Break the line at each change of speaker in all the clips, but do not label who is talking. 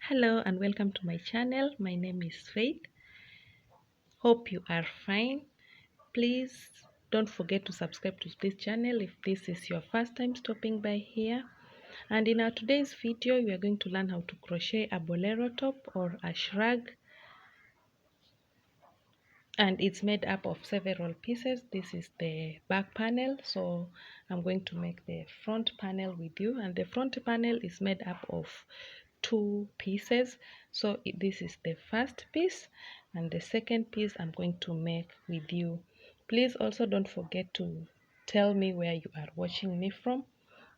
Hello and welcome to my channel. My name is Faith. Hope you are fine. Please don't forget to subscribe to this channel if this is your first time stopping by here. And in our today's video, we are going to learn how to crochet a bolero top or a shrug. And it's made up of several pieces. This is the back panel, so I'm going to make the front panel with you, and the front panel is made up of two pieces. So this is the first piece, and the second piece I'm going to make with you. Please also don't forget to tell me where you are watching me from,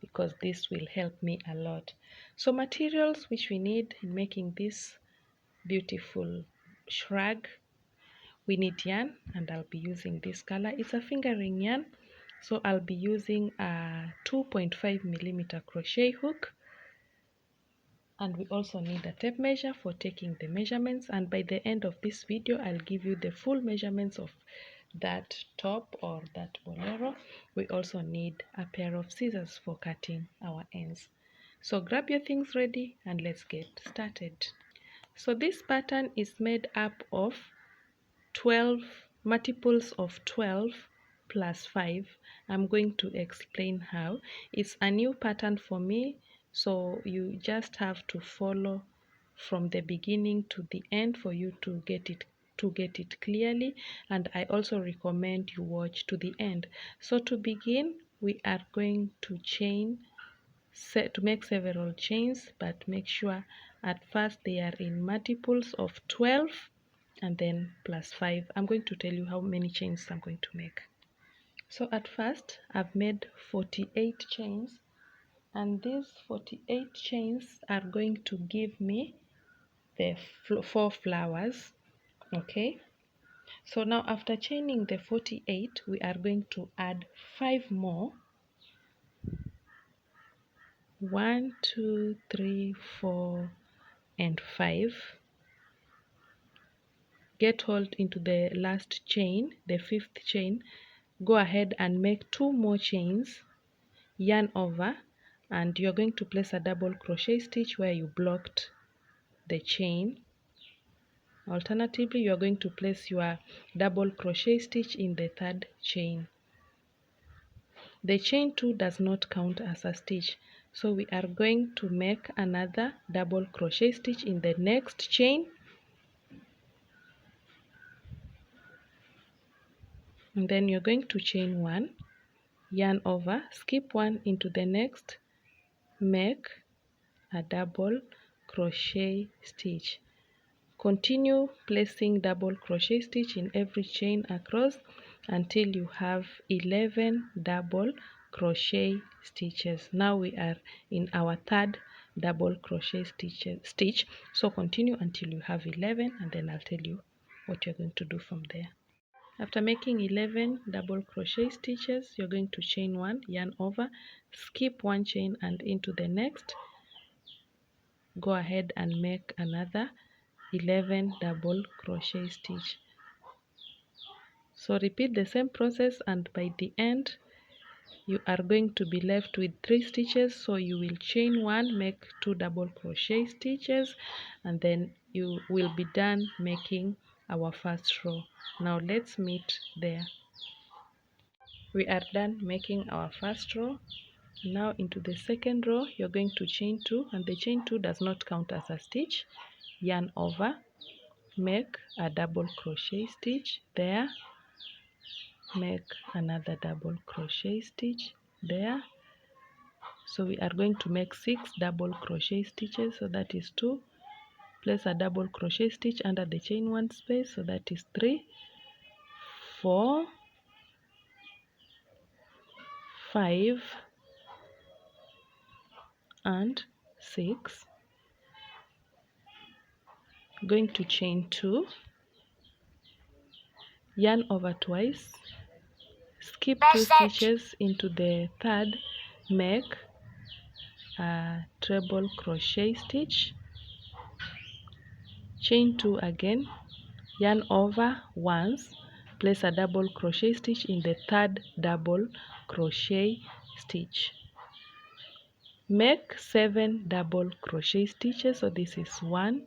because this will help me a lot. So materials which we need in making this beautiful shrug: we need yarn, and I'll be using this color. It's a fingering yarn, so I'll be using a 2.5mm crochet hook, and we also need a tape measure for taking the measurements. And by the end of this video, I'll give you the full measurements of that top or that bolero. We also need a pair of scissors for cutting our ends. So grab your things ready and let's get started. So this pattern is made up of 12 multiples of 12 plus 5. I'm going to explain how. It's a new pattern for me, so you just have to follow from the beginning to the end for you to get it clearly, and I also recommend you watch to the end. So to begin, we are going to make several chains, but make sure at first they are in multiples of 12 and then plus 5. I'm going to tell you how many chains I'm going to make. So at first I've made 48 chains, and these 48 chains are going to give me the 4 flowers. Okay, so now after chaining the 48, we are going to add 5 more. 1, 2, 3, 4 and 5. Get hold into the last chain, the 5th chain. Go ahead and make 2 more chains, yarn over, and you're going to place a double crochet stitch where you blocked the chain. Alternatively, you're going to place your double crochet stitch in the 3rd chain. The chain 2 does not count as a stitch, so we are going to make another double crochet stitch in the next chain, and then you're going to chain 1, yarn over, skip 1 into the next, make a double crochet stitch. Continue placing double crochet stitch in every chain across until you have 11 double crochet stitches. Now we are in our 3rd double crochet stitch, so continue until you have 11, and then I'll tell you what you're going to do from there. After making 11 double crochet stitches, you're going to chain 1, yarn over, skip 1 chain and into the next. Go ahead and make another 11 double crochet stitch. So repeat the same process, and by the end you are going to be left with 3 stitches. So you will chain 1, make 2 double crochet stitches, and then you will be done making our first row. Now let's meet there. We are done making our first row. Now into the second row, you're going to chain 2, and the chain 2 does not count as a stitch. Yarn over, make a double crochet stitch there, make another double crochet stitch there. So we are going to make 6 double crochet stitches, so that is 2. Place a double crochet stitch under the chain 1 space, so that is 3, 4, 5 and 6. Going to chain 2, yarn over twice, skip 2 stitches into the 3rd, make a treble crochet stitch, chain 2 again, yarn over once, place a double crochet stitch in the 3rd double crochet stitch. make 7 double crochet stitches. So this is 1,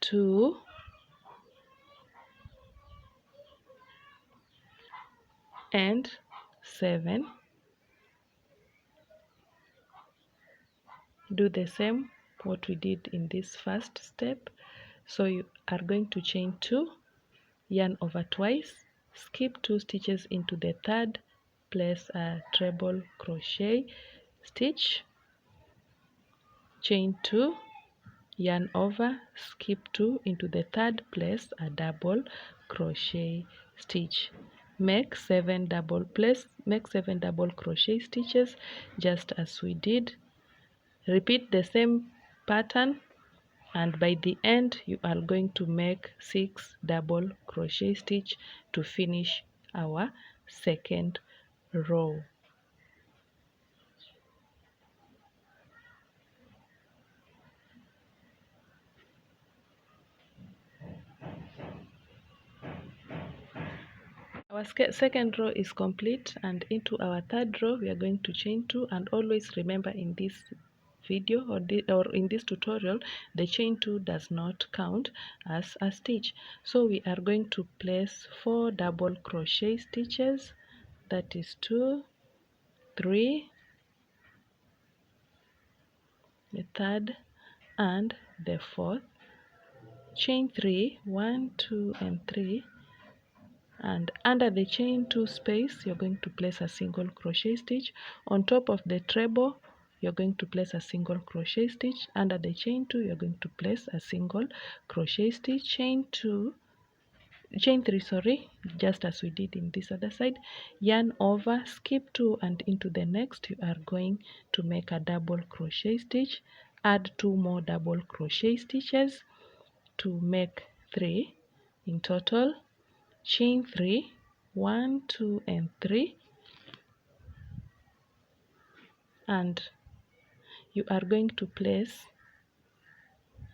2, and 7. Do the same what we did in this first step. So you are going to chain 2, yarn over twice, skip 2 stitches into the third, place a treble crochet stitch, chain 2, yarn over, skip 2 into the third, place a double crochet stitch. Make 7 double crochet stitches just as we did. Repeat the same pattern, and by the end you are going to make 6 double crochet stitch to finish our second row. Our second row is complete, and into our third row we are going to chain 2. And always remember, in this video or in this tutorial, the chain 2 does not count as a stitch. So we are going to place 4 double crochet stitches, that is 2, 3, the third and the fourth. Chain 3, 1, 2 and 3, and under the chain 2 space you're going to place a single crochet stitch. On top of the treble you're going to place a single crochet stitch. Under the chain 2 you're going to place a single crochet stitch, chain 3, sorry, just as we did in this other side. Yarn over, skip 2, and into the next you are going to make a double crochet stitch. Add 2 more double crochet stitches to make 3 in total. Chain 3, 1, 2 and 3, and you are going to place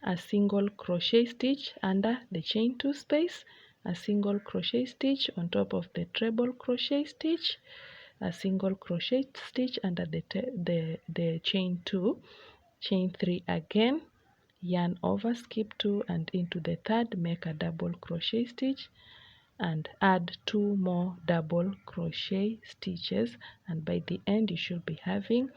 a single crochet stitch under the chain 2 space, a single crochet stitch on top of the treble crochet stitch, a single crochet stitch under the chain 2, chain 3 again, yarn over, skip 2, and into the third make a double crochet stitch and add 2 more double crochet stitches, and by the end you should be having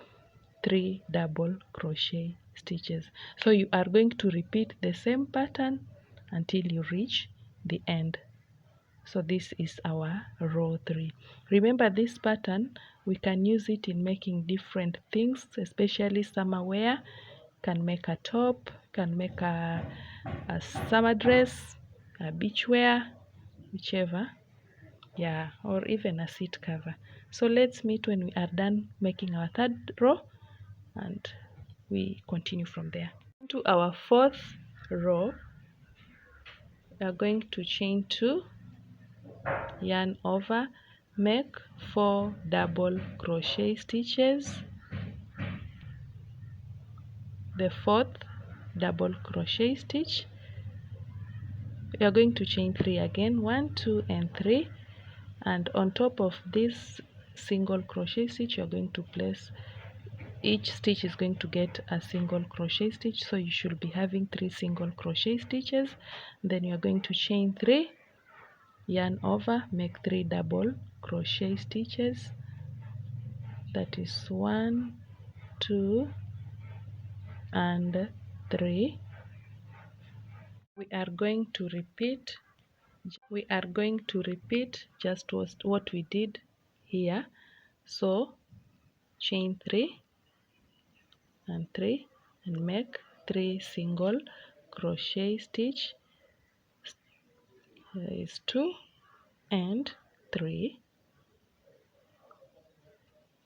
3 double crochet stitches. So you are going to repeat the same pattern until you reach the end. So this is our row 3. Remember, this pattern we can use it in making different things, especially summer wear. Can make a top, can make a summer dress, a beach wear, whichever, yeah, or even a seat cover. So let's meet when we are done making our third row and we continue from there. To our fourth row we are going to chain 2, yarn over, make 4 double crochet stitches. The fourth double crochet stitch we are going to chain 3 again, 1, 2 and 3, and on top of this single crochet stitch you are going to place, each stitch is going to get a single crochet stitch, so you should be having 3 single crochet stitches. Then you are going to chain 3, yarn over, make 3 double crochet stitches, that is 1, 2 and 3. We are going to repeat just what we did here. So chain 3 and 3 and make 3 single crochet stitch. There is 2 and 3,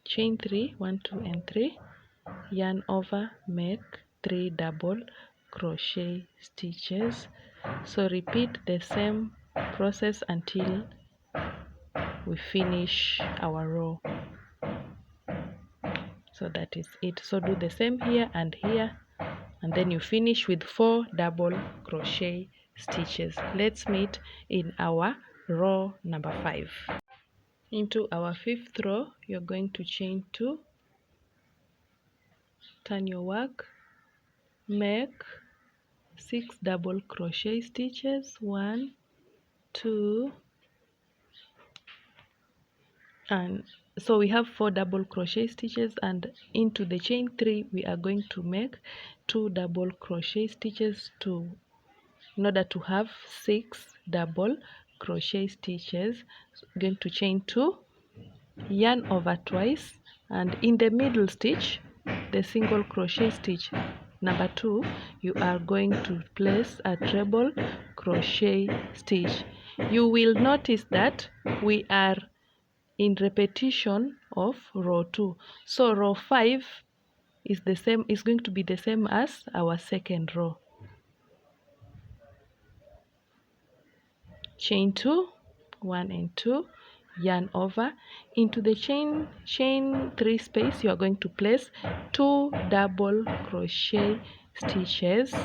chain 3, 1, 2 and 3, yarn over, make 3 double crochet stitches. So repeat the same process until we finish our row. So that is it. So do the same here, and then you finish with 4 double crochet stitches. Let's meet in our row number 5. Into our 5th row you're going to chain 2, turn your work, make 6 double crochet stitches, 1, 2, and so we have 4 double crochet stitches, and into the chain 3 we are going to make 2 double crochet stitches in order to have 6 double crochet stitches. So we're going to chain 2, yarn over twice, and in the middle stitch, the single crochet stitch number 2, you are going to place a treble crochet stitch. You will notice that we are in repetition of row 2, so row 5 is going to be the same as our second row. Chain 2, 1 and 2, yarn over. Into the chain 3 space, you are going to place 2 double crochet stitches.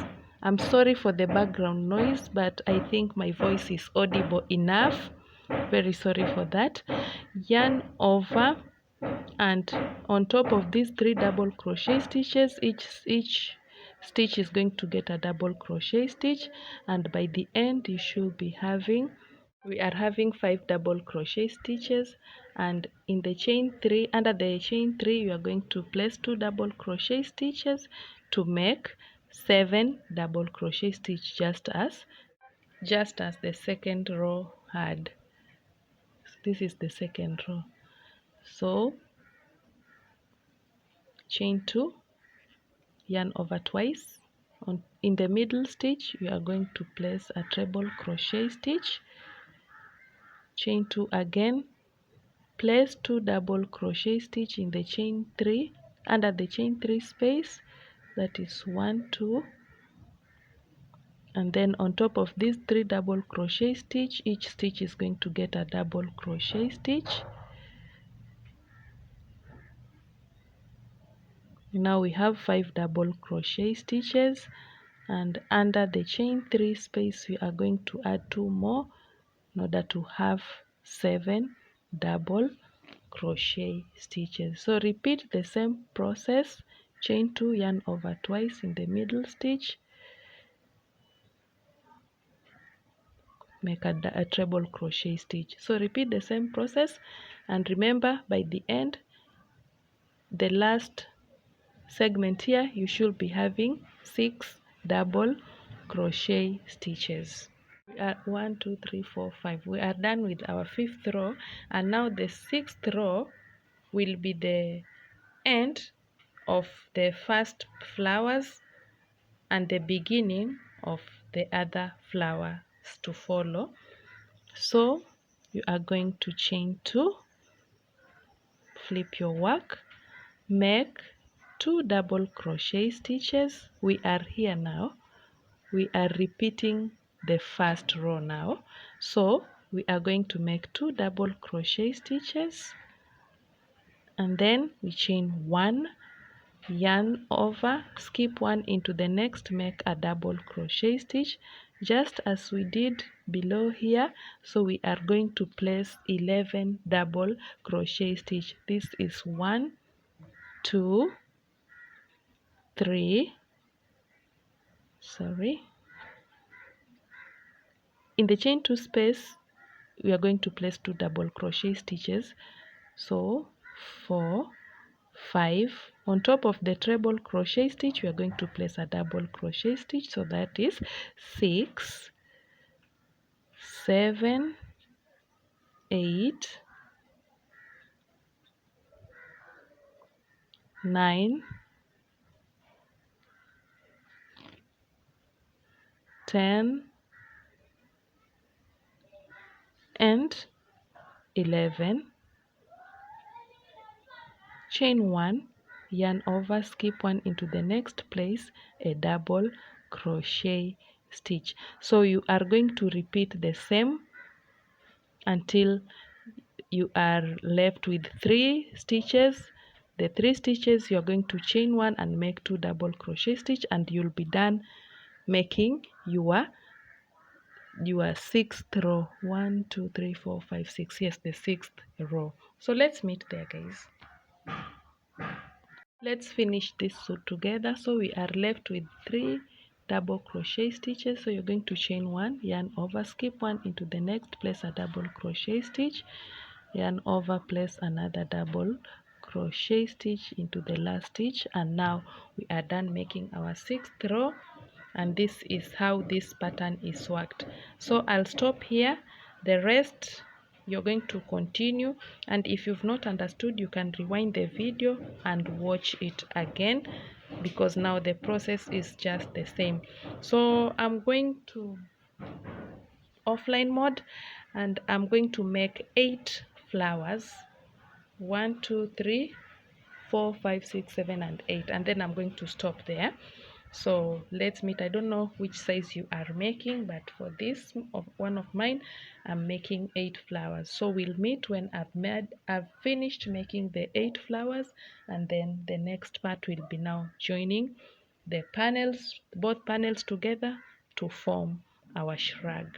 I'm sorry for the background noise, but I think my voice is audible enough. Very sorry for that. Yarn over, and on top of these 3 double crochet stitches, each stitch is going to get a double crochet stitch, and by the end we are having 5 double crochet stitches. And in the chain 3, under the chain 3, you are going to place 2 double crochet stitches to make 7 double crochet stitch, just as the second row had. This is the second row. So chain 2, yarn over twice. In the middle stitch, you are going to place a treble crochet stitch, chain 2 again, place 2 double crochet stitch in the chain 3, under the chain 3 space, that is 1, 2, and then on top of these 3 double crochet stitch, each stitch is going to get a double crochet stitch. Now we have 5 double crochet stitches, and under the chain 3 space we are going to add 2 more in order to have 7 double crochet stitches. So repeat the same process. Chain 2, yarn over twice in the middle stitch, make a treble crochet stitch. So repeat the same process, and remember, by the end, the last segment here, you should be having 6 double crochet stitches. We are 1, 2, 3, 4, 5. We are done with our 5th row, and now the 6th row will be the end of the first flowers and the beginning of the other flowers to follow. So you are going to chain 2, flip your work, make 2 double crochet stitches. We are here now, we are repeating the first row now, so we are going to make 2 double crochet stitches, and then we chain 1, yarn over, skip 1 into the next, make a double crochet stitch, just as we did below here. So we are going to place 11 double crochet stitch. This is 1, 2, 3, in the chain 2 space we are going to place 2 double crochet stitches, so 4, 5. On top of the treble crochet stitch we are going to place a double crochet stitch, so that is 6, 7, 8, 9, 10, and 11. Chain 1, yarn over, skip 1 into the next, place a double crochet stitch. So you are going to repeat the same until you are left with 3 stitches. The 3 stitches you are going to chain 1 and make 2 double crochet stitch, and you'll be done making your 6th row. 1, 2, 3, 4, 5, 6. Yes, the 6th row. So let's meet there, guys. Let's finish this together. So we are left with 3 double crochet stitches. So you're going to chain 1, yarn over, skip 1 into the next, place a double crochet stitch, yarn over, place another double crochet stitch into the last stitch, and now we are done making our 6th row. And this is how this pattern is worked. So I'll stop here. The rest you're going to continue, and if you've not understood, you can rewind the video and watch it again, because now the process is just the same. So I'm going to offline mode, and I'm going to make 8 flowers. 1 2 3 4 5 6 7 and 8, and then I'm going to stop there. So let's meet. I don't know which size you are making, but for this one of mine, I'm making 8 flowers. So we'll meet when I've finished making the 8 flowers, and then the next part will be now joining the panels, both panels together to form our shrug.